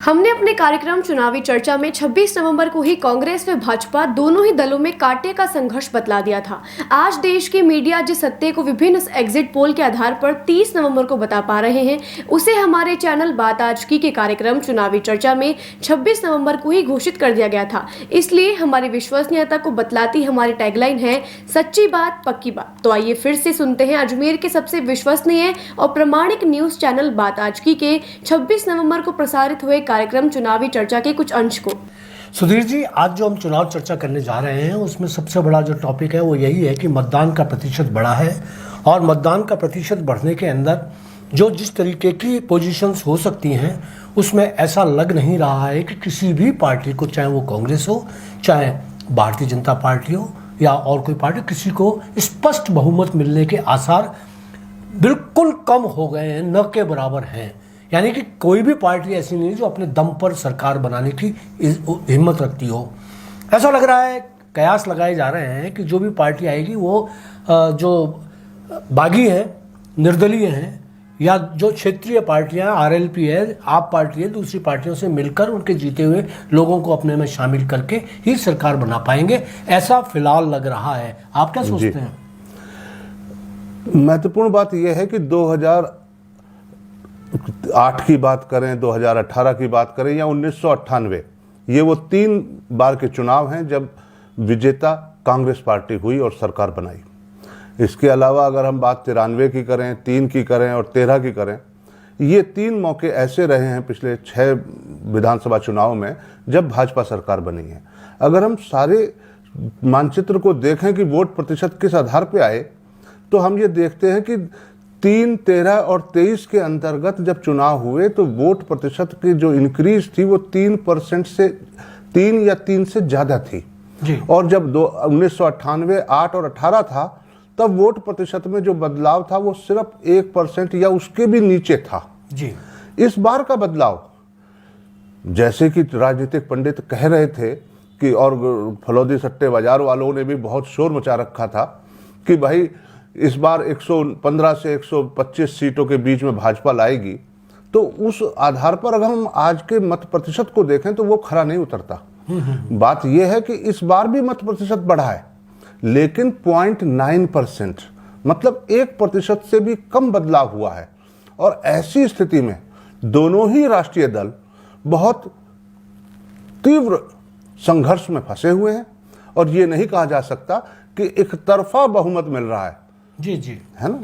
हमने अपने कार्यक्रम चुनावी चर्चा में 26 नवंबर को ही कांग्रेस व भाजपा दोनों ही दलों में कांटे का संघर्ष बतला दिया था। आज देश की मीडिया जिस सत्य को विभिन्न एग्जिट पोल के आधार पर 30 नवंबर को बता पा रहे हैं, उसे हमारे चैनल बात आज की के कार्यक्रम चुनावी चर्चा में 26 नवंबर को ही घोषित कर दिया गया था। इसलिए हमारी विश्वसनीयता को बतलाती हमारी टैगलाइन है, सच्ची बात पक्की बात। तो आइए फिर से सुनते हैं अजमेर के सबसे विश्वसनीय और प्रामाणिक न्यूज चैनल बात आज की के 26 नवंबर को प्रसारित हुए कार्यक्रम चुनावी चर्चा के कुछ अंश को। सुधीर जी, आज जो हम चुनाव चर्चा करने जा रहे हैं उसमें सबसे बड़ा जो टॉपिक है वो यही है कि मतदान का प्रतिशत बढ़ा है और मतदान का प्रतिशत बढ़ने के अंदर जो जिस तरीके की पोजीशंस हो सकती हैं उसमें ऐसा लग नहीं रहा है कि किसी भी पार्टी को, चाहे वो कांग्रेस हो, चाहे भारतीय जनता पार्टी हो या और कोई पार्टी, किसी को स्पष्ट बहुमत मिलने के आसार बिल्कुल कम हो गए हैं, न के बराबर हैं। यानी कि कोई भी पार्टी ऐसी नहीं जो अपने दम पर सरकार बनाने की हिम्मत रखती हो। ऐसा लग रहा है, कयास लगाए जा रहे हैं कि जो भी पार्टी आएगी वो जो बागी हैं, निर्दलीय हैं या जो क्षेत्रीय पार्टियां, आरएलपी है, आप पार्टी है, दूसरी पार्टियों से मिलकर उनके जीते हुए लोगों को अपने में शामिल करके ही सरकार बना पाएंगे, ऐसा फिलहाल लग रहा है। आप क्या सोचते हैं? महत्वपूर्ण बात यह है कि 2008 की बात करें, 2018 की बात करें या 1998, ये वो 3 बार के चुनाव हैं जब विजेता कांग्रेस पार्टी हुई और सरकार बनाई। इसके अलावा अगर हम बात 93 की करें, 3 की करें और 13 की करें, ये 3 मौके ऐसे रहे हैं पिछले 6 विधानसभा चुनाव में जब भाजपा सरकार बनी है। अगर हम सारे मानचित्र को देखें कि वोट प्रतिशत किस आधार पर आए, तो हम ये देखते हैं कि 3, 13 और 23 के अंतर्गत जब चुनाव हुए तो वोट प्रतिशत की जो इंक्रीज थी वो 3% से 3 या 3 से ज्यादा थी जी। और जब 1998, 8 और 18 था तब वोट प्रतिशत में जो बदलाव था वो सिर्फ 1% या उसके भी नीचे था जी। इस बार का बदलाव, जैसे कि राजनीतिक पंडित कह रहे थे कि, और फलौदी सट्टे बाजार वालों ने भी बहुत शोर मचा रखा था कि भाई इस बार 115 से 125 सीटों के बीच में भाजपा लाएगी, तो उस आधार पर अगर हम आज के मत प्रतिशत को देखें तो वो खरा नहीं उतरता। बात यह है कि इस बार भी मत प्रतिशत बढ़ा है, लेकिन 0.9%, मतलब 1% से भी कम बदलाव हुआ है। और ऐसी स्थिति में दोनों ही राष्ट्रीय दल बहुत तीव्र संघर्ष में फंसे हुए हैं और ये नहीं कहा जा सकता कि एक तरफा बहुमत मिल रहा है। जी जी, है ना।